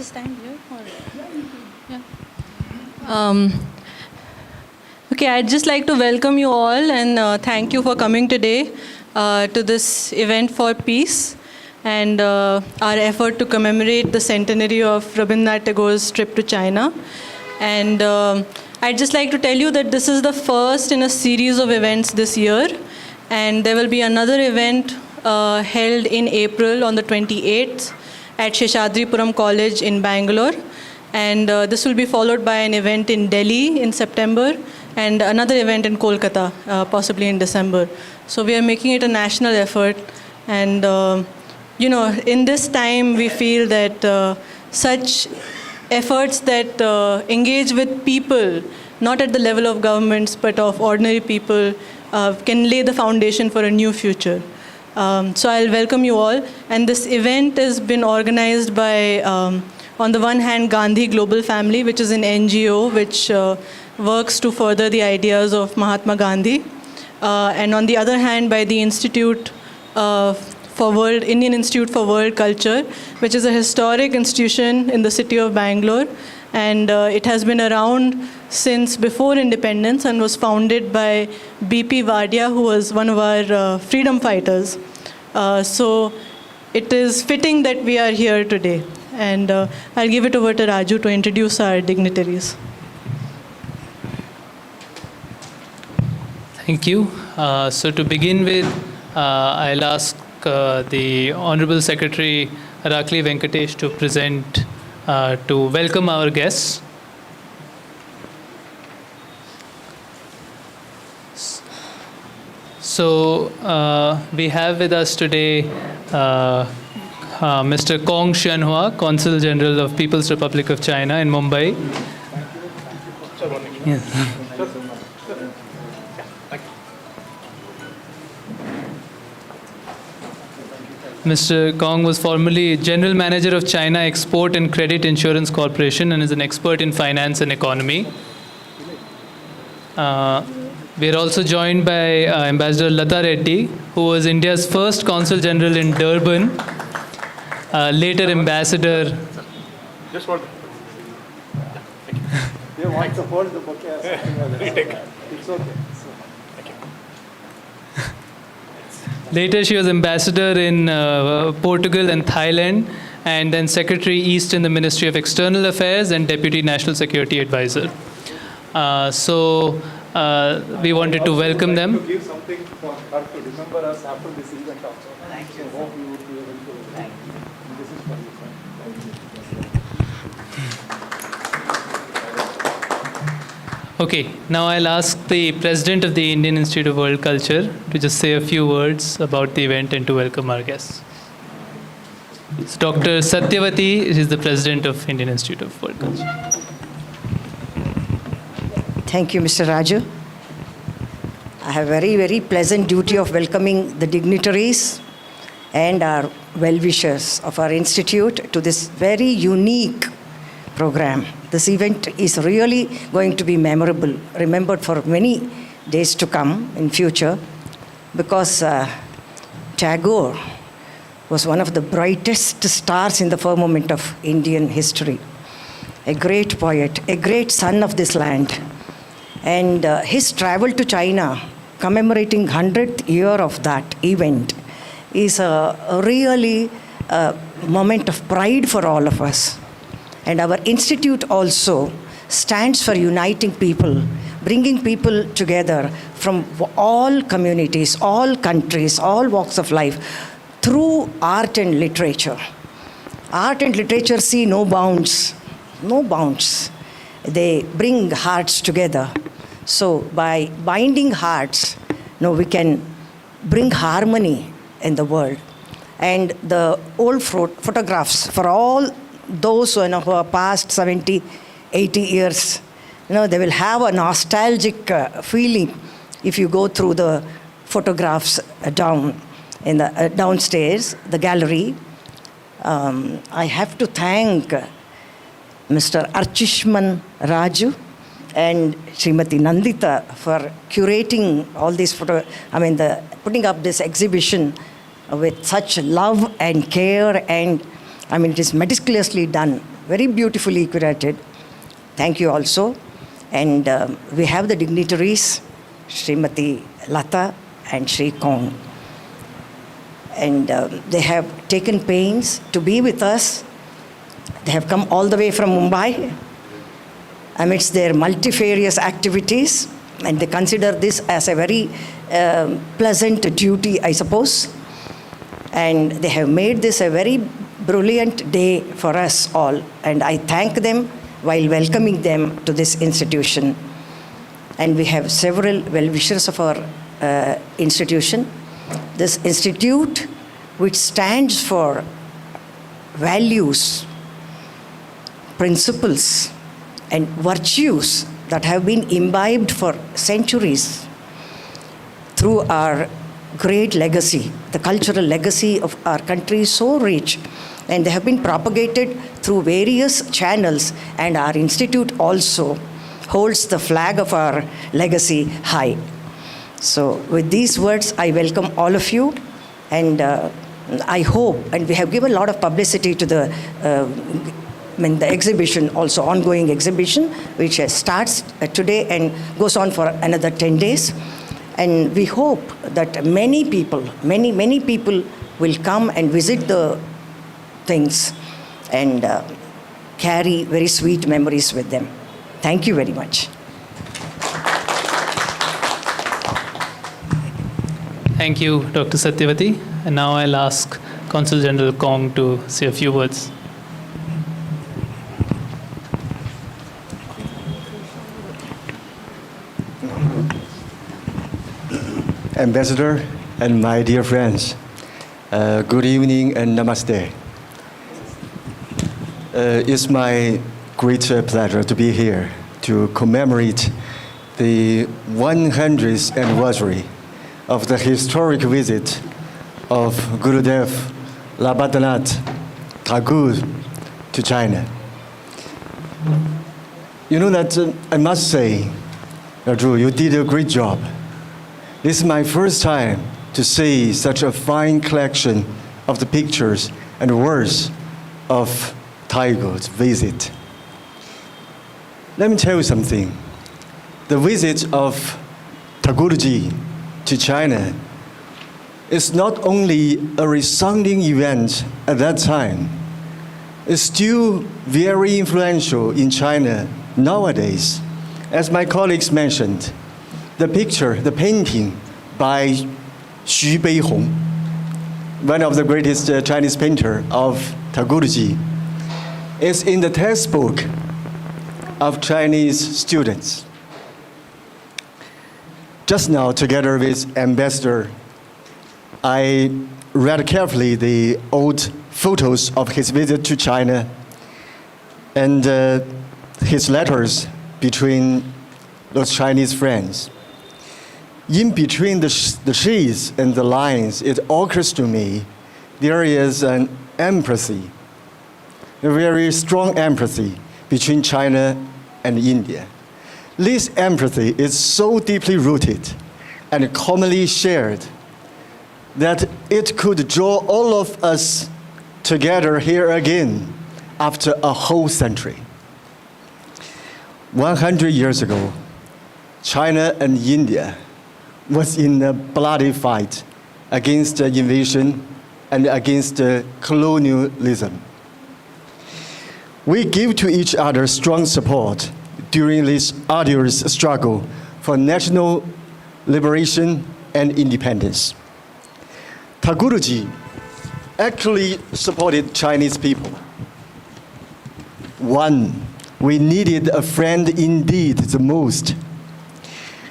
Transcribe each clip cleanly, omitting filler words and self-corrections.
stand here? Or? Yeah. Okay, I'd just like to welcome you all and thank you for coming today to this event for peace and our effort to commemorate the centenary of Rabindranath Tagore's trip to China. And I'd just like to tell you that this is the first in a series of events this year, and there will be another event held in April on the 28th at Seshadripuram College in Bangalore. And this will be followed by an event in Delhi in September and another event in Kolkata, possibly in December. So we are making it a national effort. And, in this time, we feel that such efforts that engage with people, not at the level of governments, but of ordinary people, can lay the foundation for a new future. So I'll welcome you all. And this event has been organized by, on the one hand, Gandhi Global Family, which is an NGO which works to further the ideas of Mahatma Gandhi. And on the other hand, by the Indian Institute for World Culture, which is a historic institution in the city of Bangalore. And it has been around since before independence and was founded by B.P. Wadia, who was one of our freedom fighters. So it is fitting that we are here today. And I'll give it over to Raju to introduce our dignitaries. Thank you. So to begin with, I'll ask the Honorable Secretary Arakali Venkatesh to present, to welcome our guests. So we have with us today Mr. Xianhua, Consul General of People's Republic of China in Mumbai. Yes. Mr. Kong was formerly General Manager of China Export and Credit Insurance Corporation and is an expert in finance and economy. We are also joined by Ambassador Latha Reddy, who was India's first Consul General in Durban, later Ambassador. Just hold it. You want to hold the bouquet or something like that? It's okay. Later, she was ambassador in Portugal and Thailand, and then Secretary East in the Ministry of External Affairs and Deputy National Security Advisor. So we wanted to welcome them. To give something for her to remember us after this event also. Thank you. So hope you would be able to. Thank you. This is for you, sir. Okay, now I'll ask the President of the Indian Institute of World Culture to just say a few words about the event and to welcome our guests. So Dr. Satyavati is the President of Indian Institute of World Culture. Thank you, Mr. Raju. I have very, very pleasant duty of welcoming the dignitaries and our well-wishers of our institute to this very unique program. This event is really going to be memorable, remembered for many days to come in future, because Tagore was one of the brightest stars in the firmament of Indian history. A great poet, a great son of this land. And his travel to China, commemorating 100th year of that event, is a really moment of pride for all of us. And our institute also stands for uniting people, bringing people together from all communities, all countries, all walks of life, through art and literature. Art and literature see no bounds, no bounds. They bring hearts together. So by binding hearts, we can bring harmony in the world. And the old photographs for all those who are past 70, 80 years, they will have a nostalgic feeling if you go through the photographs down in the downstairs, the gallery. I have to thank Mr. Archishman Raju and Srimati Nandita for curating all these putting up this exhibition with such love and care, and it is meticulously done very beautifully curated. Thank you also. And we have the dignitaries, Srimati Latha and Sri Kong. And they have taken pains to be with us. They have come all the way from Mumbai amidst their multifarious activities, and they consider this as a very pleasant duty, I suppose. And they have made this a very brilliant day for us all, and I thank them while welcoming them to this institution. And we have several well-wishers of our institution. This institute, which stands for values, principles, and virtues that have been imbibed for centuries through our great legacy. The cultural legacy of our country is so rich, and they have been propagated through various channels, and our institute also holds the flag of our legacy high. So with these words, I welcome all of you, and I hope, and we have given a lot of publicity to the exhibition, also ongoing exhibition, which starts today and goes on for another 10 days. And we hope that many people will come and visit the things and carry very sweet memories with them. Thank you very much. Thank you, Dr. Satyavati. And now I'll ask Consul General Kong to say a few words. Ambassador and my dear friends, good evening and namaste. It's my great pleasure to be here to commemorate the 100th anniversary of the historic visit of Gurudev Rabindranath Tagore to China. You know that I must say, Raju, you did a great job. This is my first time to see such a fine collection of the pictures and words of Tagore's visit. Let me tell you something. The visit of Tagoreji to China is not only a resounding event at that time, it's still very influential in China nowadays. As my colleagues mentioned, the picture, the painting by Xu Beihong, one of the greatest Chinese painter of Tagoreji, is in the textbook of Chinese students. Just now, together with Ambassador, I read carefully the old photos of his visit to China and his letters between those Chinese friends. In between the sheets and the lines, it occurs to me there is an empathy, a very strong empathy between China and India. This empathy is so deeply rooted and commonly shared that it could draw all of us together here again after a whole century. 100 years ago, China and India was in a bloody fight against invasion and against colonialism. We give to each other strong support during this arduous struggle for national liberation and independence. Tagoreji actually supported Chinese people. One, we needed a friend indeed the most.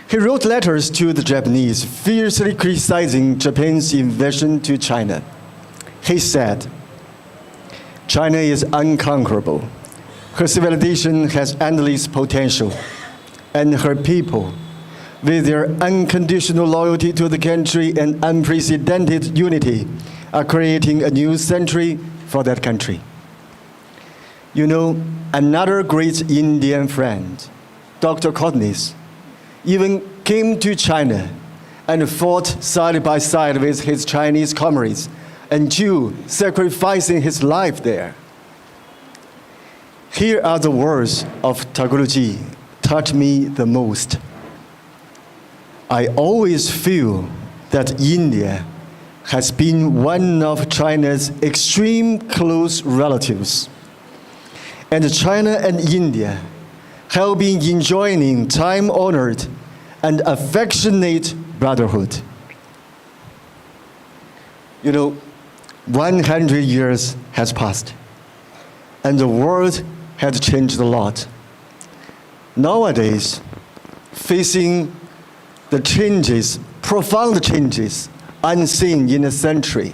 He wrote letters to the Japanese, fiercely criticizing Japan's invasion to China. He said, China is unconquerable. Her civilization has endless potential, and her people, with their unconditional loyalty to the country and unprecedented unity, are creating a new century for that country. You know, another great Indian friend, Dr. Cotnis, even came to China and fought side by side with his Chinese comrades, until sacrificing his life there. Here are the words of Tagore ji touch me the most. I always feel that India has been one of China's extreme close relatives. And China and India have been enjoying time-honored and affectionate brotherhood. 100 years has passed, and the world has changed a lot. Nowadays, facing the changes, profound changes, unseen in a century,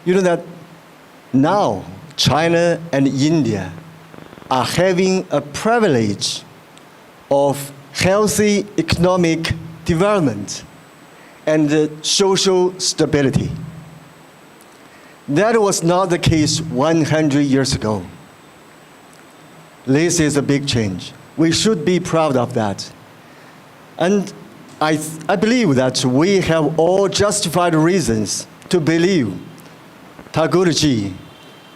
that now China and India are having a privilege of healthy economic development and social stability. That was not the case 100 years ago. This is a big change. We should be proud of that. And I believe that we have all justified reasons to believe Tagore ji,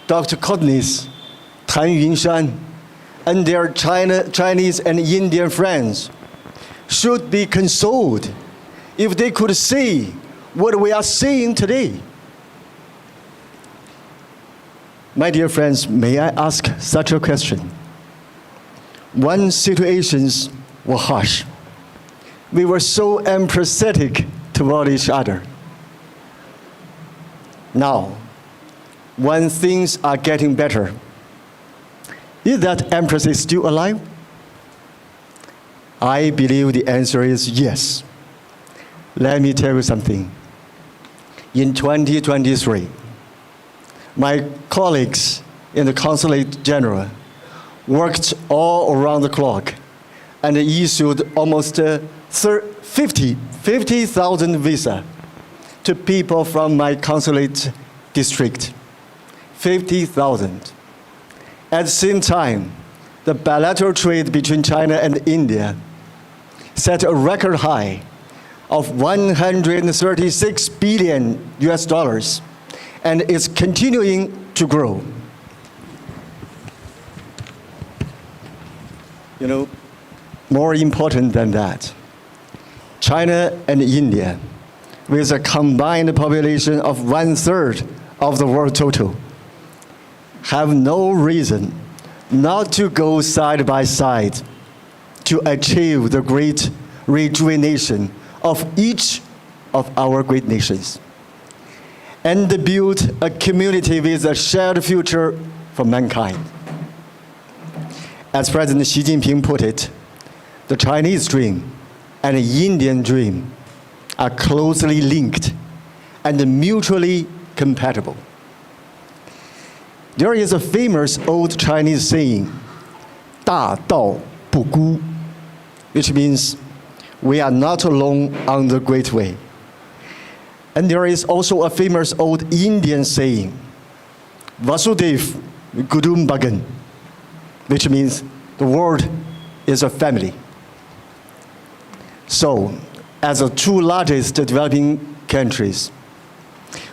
Dr. Kotnis, Tan Yunshan, and their Chinese and Indian friends should be consoled if they could see what we are seeing today. My dear friends, may I ask such a question? When situations were harsh, we were so empathetic toward each other. Now, when things are getting better, is that empathy still alive? I believe the answer is yes. Let me tell you something. In 2023, my colleagues in the Consul General worked all around the clock and issued almost 50,000 visas to people from my consulate district. 50,000. At the same time, the bilateral trade between China and India set a record high of $136 billion and is continuing to grow. More important than that, China and India, with a combined population of 1/3 of the world total, have no reason not to go side by side to achieve the great rejuvenation of each of our great nations and build a community with a shared future for mankind. As President Xi Jinping put it, the Chinese dream and the Indian dream are closely linked and mutually compatible. There is a famous old Chinese saying, 大道不孤, which means we are not alone on the great way. And there is also a famous old Indian saying, Vasudev Kutumbakan, which means the world is a family. So, as the two largest developing countries,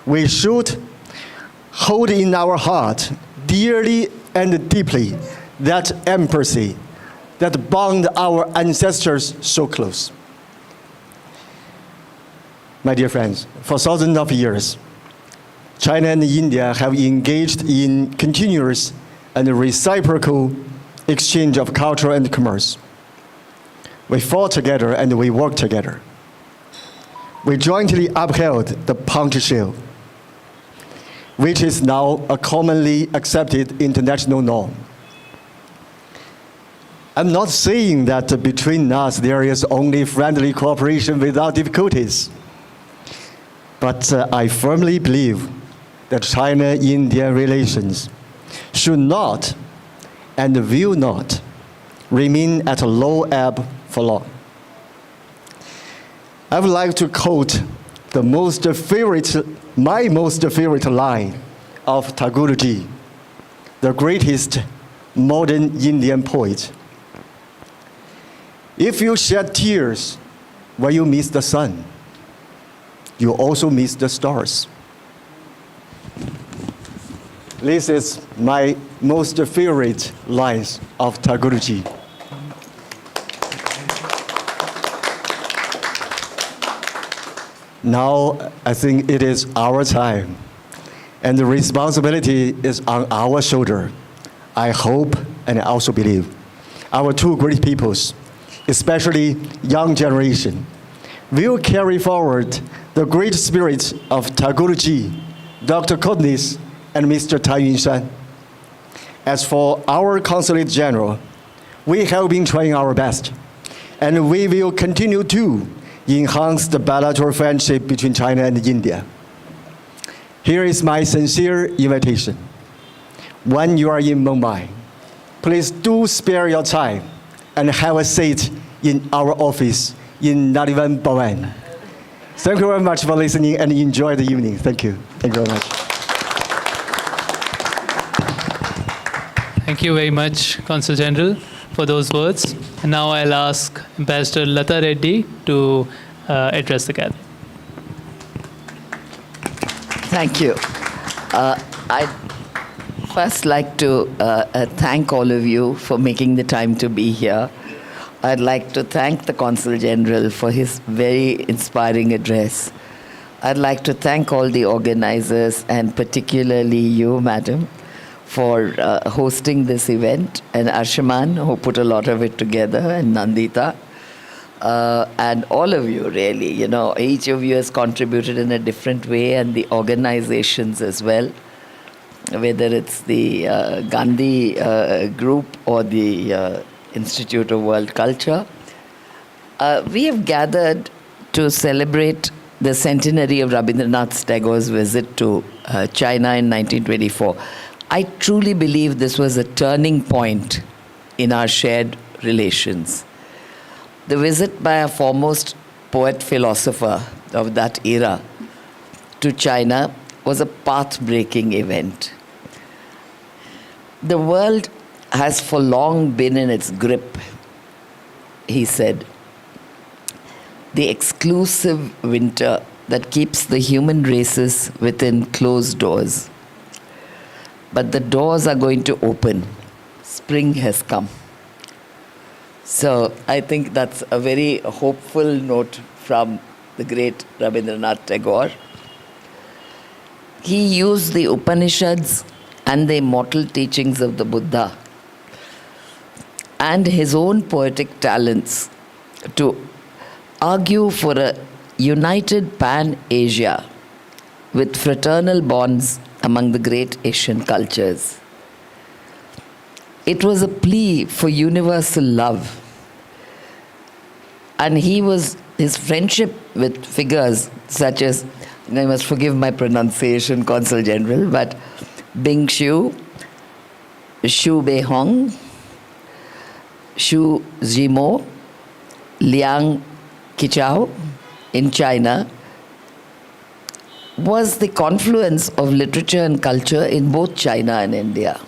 we should hold in our heart dearly and deeply that empathy that bound our ancestors so close. My dear friends, for thousands of years, China and India have engaged in continuous and reciprocal exchange of culture and commerce. We fought together and we worked together. We jointly upheld the Punched Shield, which is now a commonly accepted international norm. I'm not saying that between us there is only friendly cooperation without difficulties, but I firmly believe that China-India relations should not and will not remain at a low ebb for long. I would like to quote my most favorite line of Tagore ji, the greatest modern Indian poet. If you shed tears when you miss the sun, you also miss the stars. This is my most favorite lines of Tagore-ji. Now, I think it is our time, and the responsibility is on our shoulder. I hope and I also believe our two great peoples, especially young generation, will carry forward the great spirit of Tagore-ji, Dr. Kotnis, and Mr. Tai Yunshan. As for our Consul General, we have been trying our best, and we will continue to enhance the bilateral friendship between China and India. Here is my sincere invitation. When you are in Mumbai, please do spare your time and have a seat in our office in Narivan Bhavan. Thank you very much for listening and enjoy the evening. Thank you. Thank you very much. Thank you very much, Consul General, for those words. And now I'll ask Ambassador Latha Reddy to address the gathering. Thank you. I'd first like to thank all of you for making the time to be here. I'd like to thank the Consul General for his very inspiring address. I'd like to thank all the organizers and particularly you, madam, for hosting this event, and Arshaman, who put a lot of it together, and Nandita, and all of you, really. You know, each of you has contributed in a different way, and the organizations as well, whether it's the Gandhi group or the Institute of World Culture. We have gathered to celebrate the centenary of Rabindranath Tagore's visit to China in 1924. I truly believe this was a turning point in our shared relations. The visit by a foremost poet-philosopher of that era to China was a path-breaking event. The world has for long been in its grip, he said. The exclusive winter that keeps the human races within closed doors. But the doors are going to open. Spring has come. So I think that's a very hopeful note from the great Rabindranath Tagore. He used the Upanishads and the immortal teachings of the Buddha and his own poetic talents to argue for a united Pan-Asia with fraternal bonds among the great Asian cultures. It was a plea for universal love. And his friendship with figures such as, I must forgive my pronunciation, Consul General, but Bing Xiu, Xu Beihong, Xu Zhimo, Liang Qichao in China, was the confluence of literature and culture in both China and India.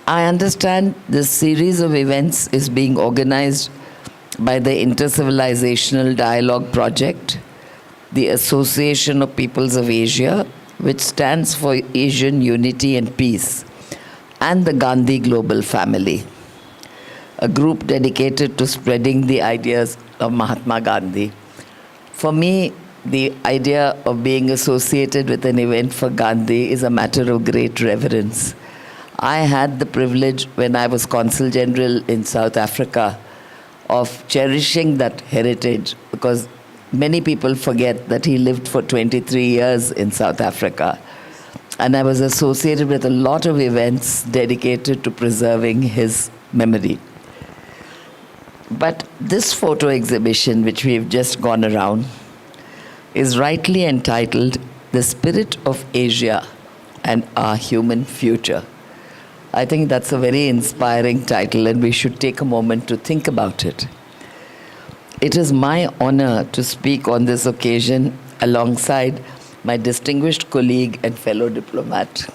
I understand this series of events is being organized by the Intercivilizational Dialogue Project, the Association of Peoples of Asia, which stands for Asian Unity and Peace, and the Gandhi Global Family, a group dedicated to spreading the ideas of Mahatma Gandhi. For me, the idea of being associated with an event for Gandhi is a matter of great reverence. I had the privilege when I was Consul General in South Africa of cherishing that heritage, because many people forget that he lived for 23 years in South Africa. And I was associated with a lot of events dedicated to preserving his memory. But this photo exhibition, which we've just gone around, is rightly entitled The Spirit of Asia and Our Human Future. I think that's a very inspiring title, and we should take a moment to think about it. It is my honor to speak on this occasion alongside my distinguished colleague and fellow diplomat,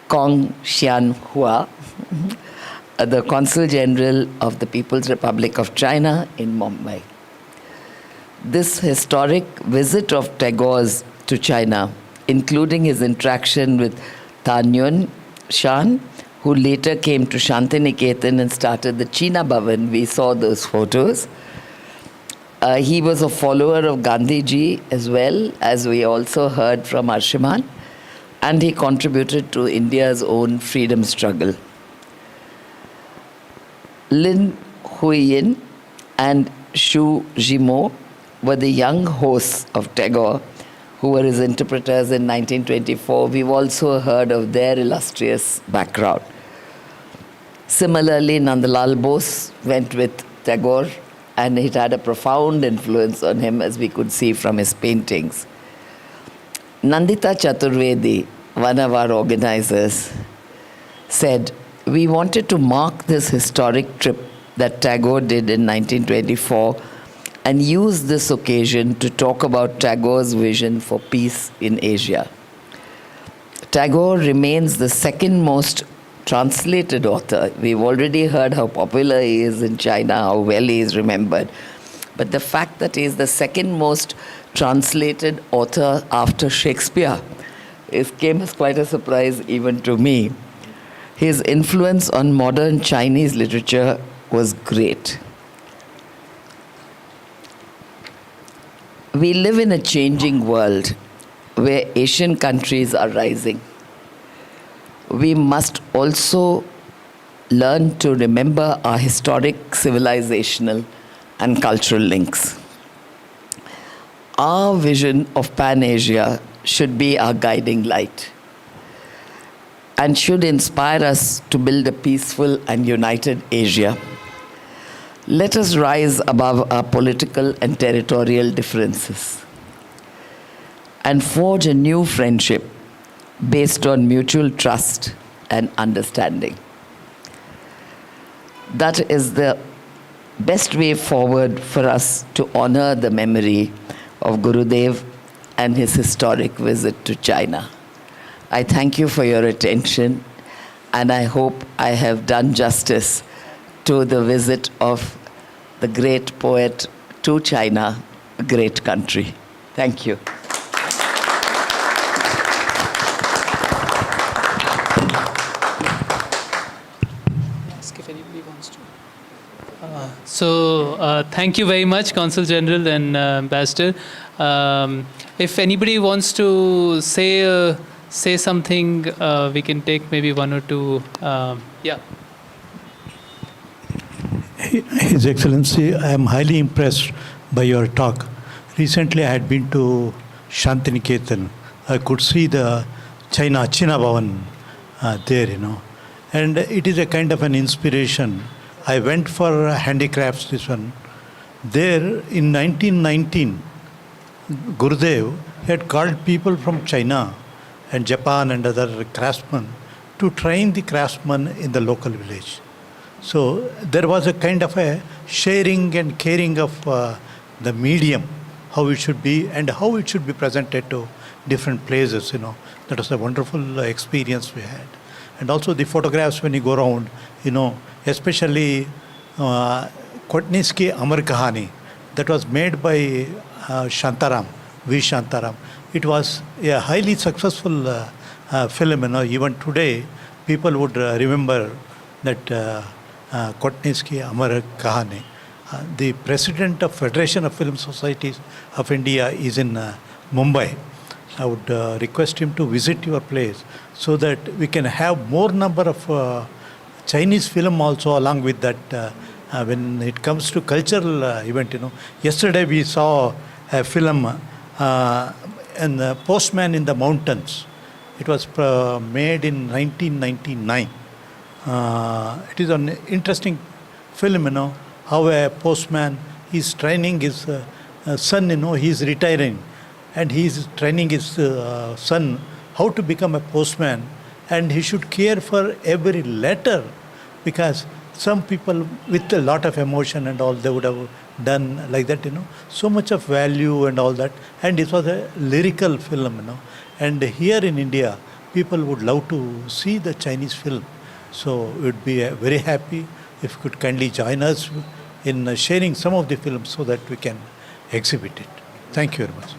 Kong Xianhua, the Consul General of the People's Republic of China in Mumbai. This historic visit of Tagore's to China including his interaction with Tanyun Shan, who later came to Shantiniketan and started the China Bhavan. We saw those photos. He was a follower of Gandhiji as well, as we also heard from Arshiman, and he contributed to India's own freedom struggle. Lin Huiyin and Xu Zhimo were the young hosts of Tagore, who were his interpreters in 1924. We've also heard of their illustrious background. Similarly, Nandalal Bose went with Tagore, and it had a profound influence on him, as we could see from his paintings. Nandita Chaturvedi, one of our organizers, said, "We wanted to mark this historic trip that Tagore did in 1924 and use this occasion to talk about Tagore's vision for peace in Asia." Tagore remains the second most translated author. We've already heard how popular he is in China, how well he is remembered. But the fact that he is the second most translated author after Shakespeare came as quite a surprise even to me. His influence on modern Chinese literature was great. We live in a changing world where Asian countries are rising. We must also learn to remember our historic civilizational and cultural links. Our vision of Pan-Asia should be our guiding light and should inspire us to build a peaceful and united Asia. Let us rise above our political and territorial differences and forge a new friendship based on mutual trust and understanding. That is the best way forward for us to honor the memory of Gurudev and his historic visit to China. I thank you for your attention, and I hope I have done justice to the visit of the great poet to China, a great country. Thank you. If anybody wants to. Thank you very much, Consul General and Ambassador. If anybody wants to say something, we can take maybe one or two. Yeah. His Excellency, I am highly impressed by your talk. Recently, I had been to Shantiniketan. I could see the China Bhavan there, and it is a kind of an inspiration. I went for handicrafts, this one. There, in 1919, Gurudev had called people from China and Japan and other craftsmen to train the craftsmen in the local village. So there was a kind of a sharing and caring of the medium, how it should be and how it should be presented to different places, That was a wonderful experience we had. And also the photographs when you go around, especially Kotniski Amar Kahani, that was made by Shantaram, V. Shantaram. It was a highly successful film, Even today, people would remember that Kotniski Amar Kahani. The president of Federation of Film Societies of India is in Mumbai. I would request him to visit your place so that we can have more number of Chinese film also along with that when it comes to cultural event. Yesterday we saw a film and Postman in the Mountains. It was made in 1999. It is an interesting film, how a postman is training his son, he is retiring, and he is training his son how to become a postman, and he should care for every letter, because some people with a lot of emotion and all, they would have done like that, so much of value and all that, and it was a lyrical film, and here in India, people would love to see the Chinese film. So we would be very happy if you could kindly join us in sharing some of the films so that we can exhibit it. Thank you very much.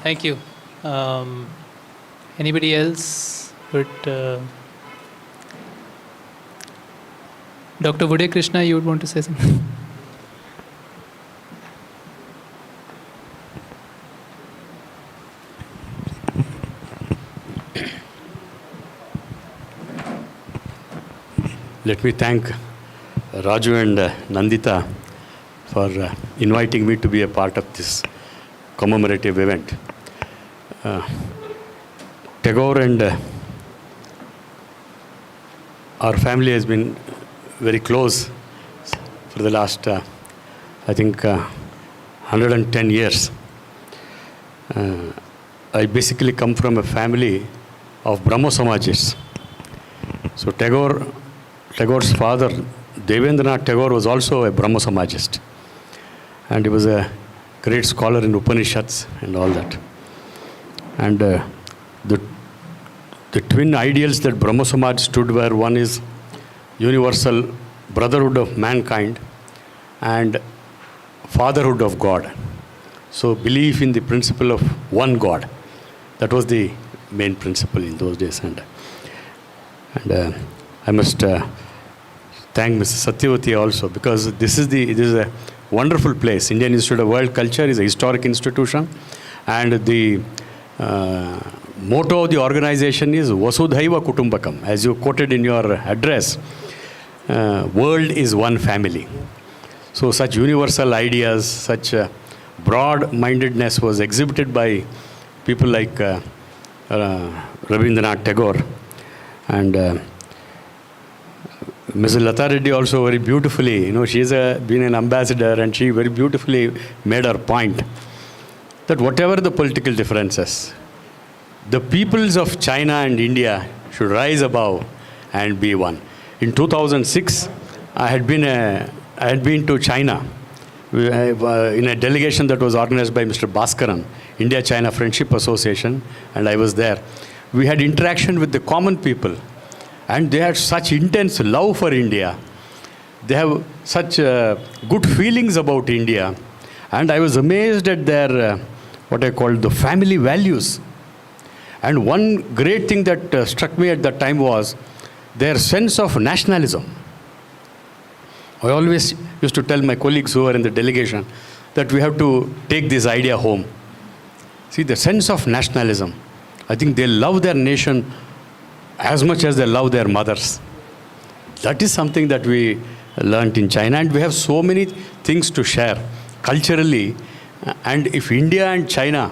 Thank you. Anybody else? Dr. Vude Krishna, you would want to say something? Let me thank Raju and Nandita for inviting me to be a part of this commemorative event. Tagore and our family has been very close for the last, I think, 110 years. I basically come from a family of Brahmo Samajists. So Tagore's father, Rabindranath Tagore, was also a Brahmo Samajist. And he was a great scholar in Upanishads and all that. And the twin ideals that Brahmo Samaj stood were, one is universal brotherhood of mankind and fatherhood of God. So belief in the principle of one God. That was the main principle in those days. And I must thank Mrs. Satyavati also, because this is a wonderful place. Indian Institute of World Culture is a historic institution, and the motto of the organization is Vasudhaiva Kutumbakam. As you quoted in your address, world is one family. So such universal ideas, such broad-mindedness was exhibited by people like Rabindranath Tagore. And Mrs. Latha Reddy also very beautifully, she's been an ambassador, and she very beautifully made her point that whatever the political differences, the peoples of China and India should rise above and be one. In 2006, I had been to China in a delegation that was organized by Mr. Bhaskaran, India-China Friendship Association, and I was there. We had interaction with the common people, and they had such intense love for India. They have such good feelings about India. And I was amazed at their, what I call the family values. And one great thing that struck me at that time was their sense of nationalism. I always used to tell my colleagues who were in the delegation that we have to take this idea home. See, the sense of nationalism. I think they love their nation as much as they love their mothers. That is something that we learned in China, and we have so many things to share culturally. And if India and China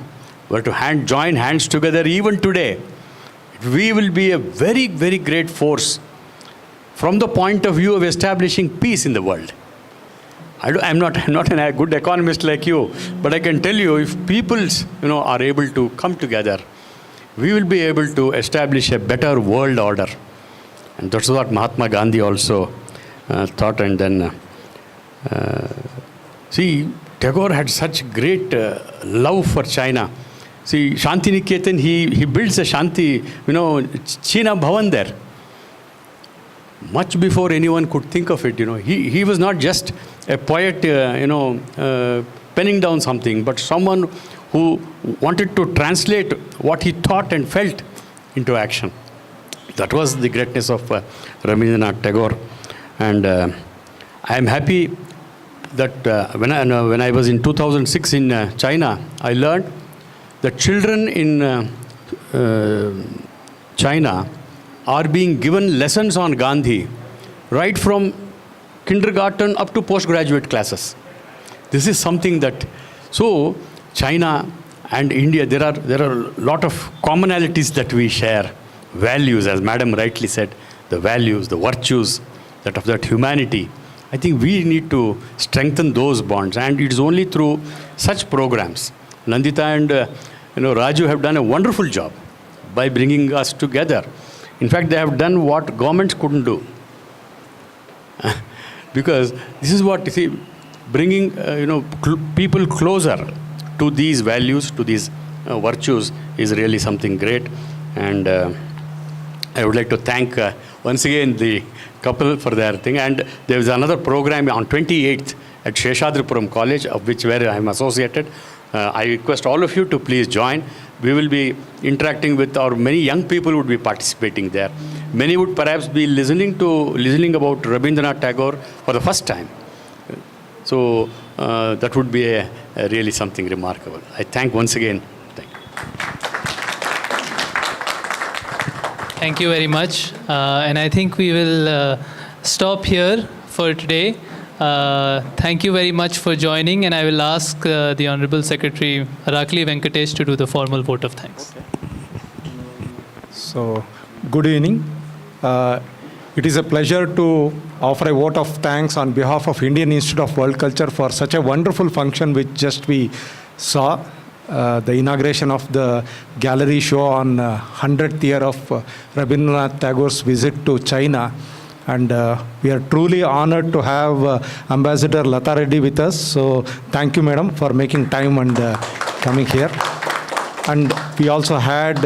were to join hands together even today, we will be a very, very great force from the point of view of establishing peace in the world. I'm not a good economist like you, but I can tell you, if peoples are able to come together, we will be able to establish a better world order. And that's what Mahatma Gandhi also thought. And then, see, Tagore had such great love for China. See, Shanti Niketan, he builds a Shanti, China Bhavan there. Much before anyone could think of it, He was not just a poet, penning down something, but someone who wanted to translate what he thought and felt into action. That was the greatness of Rabindranath Tagore. And I am happy that when I was in 2006 in China, I learned that children in China are being given lessons on Gandhi right from kindergarten up to postgraduate classes. This is something that, so China and India, there are a lot of commonalities that we share. Values, as Madam rightly said, the values, the virtues of that humanity. I think we need to strengthen those bonds, and it is only through such programs. Nandita and Raju have done a wonderful job by bringing us together. In fact, they have done what governments couldn't do. Because this is what, bringing people closer to these values, to these virtues is really something great. And I would like to thank once again the couple for their thing. And there is another program on 28th at Sheshadripuram College, of where I am associated, I request all of you to please join. We will be interacting with our many young people would be participating there. Many would perhaps be listening about Rabindranath Tagore for the first time. So that would be a really something remarkable. I thank once again. Thank you. Thank you very much. And I think we will stop here for today. Thank you very much for joining, and I will ask the Honorable Secretary Arakali Venkatesh to do the formal vote of thanks. So, good evening. It is a pleasure to offer a vote of thanks on behalf of Indian Institute of World Culture for such a wonderful function which just we saw. The inauguration of the gallery show on 100th year of Rabindranath Tagore's visit to China. And we are truly honored to have Ambassador Latha Reddy with us. So thank you, madam, for making time and coming here. And we also had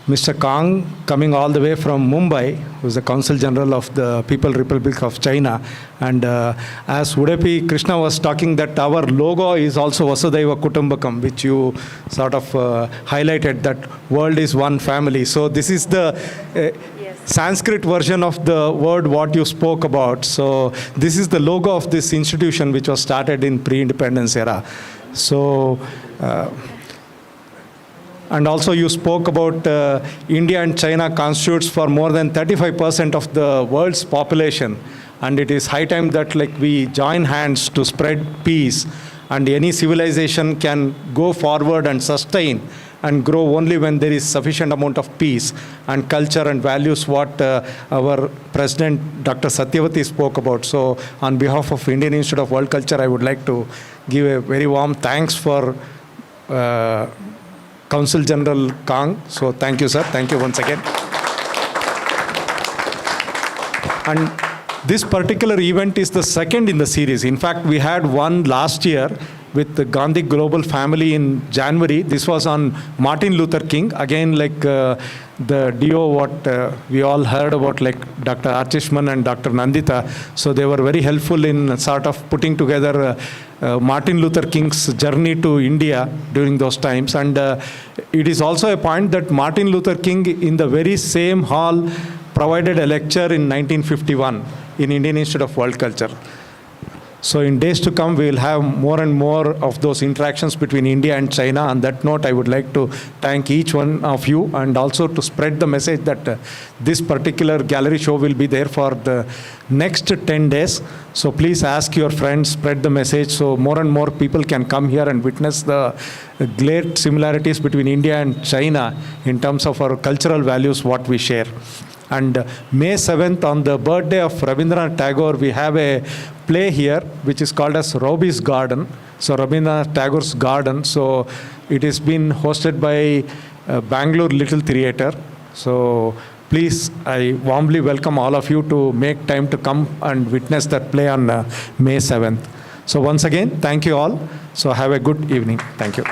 Mr. Kang coming all the way from Mumbai, who is the Consul General of the People's Republic of China. And as Udupi Krishna was talking, that our logo is also Vasudhaiva Kutumbakam, which you sort of highlighted, that world is one family. So this is the Sanskrit version of the word what you spoke about. So this is the logo of this institution which was started in pre-independence era. So and also you spoke about India and China constitutes for more than 35% of the world's population, and it is high time that like we join hands to spread peace, and any civilization can go forward and sustain and grow only when there is sufficient amount of peace and culture and values, what our President Dr. Satyavati spoke about. So on behalf of Indian Institute of World Culture, I would like to give a very warm thanks for Consul General Kang. So thank you, sir. Thank you once again. And this particular event is the second in the series. In fact, we had one last year with the Gandhi Global Family in January. This was on Martin Luther King. Again, like the DO, what we all heard about, like Dr. Archishman and Dr. Nandita. So they were very helpful in sort of putting together Martin Luther King's journey to India during those times. And it is also a point that Martin Luther King, in the very same hall, provided a lecture in 1951 in Indian Institute of World Culture. So in days to come, we will have more and more of those interactions between India and China. On that note, I would like to thank each one of you, and also to spread the message that this particular gallery show will be there for the next 10 days. So please ask your friends, spread the message, so more and more people can come here and witness the great similarities between India and China in terms of our cultural values, what we share. And May 7th, on the birthday of Rabindranath Tagore, we have a play here which is called as Roby's Garden. So Rabindranath Tagore's Garden. So it is been hosted by Bangalore Little Theatre. So please, I warmly welcome all of you to make time to come and witness that play on May 7th. So once again, thank you all. So have a good evening. Thank you.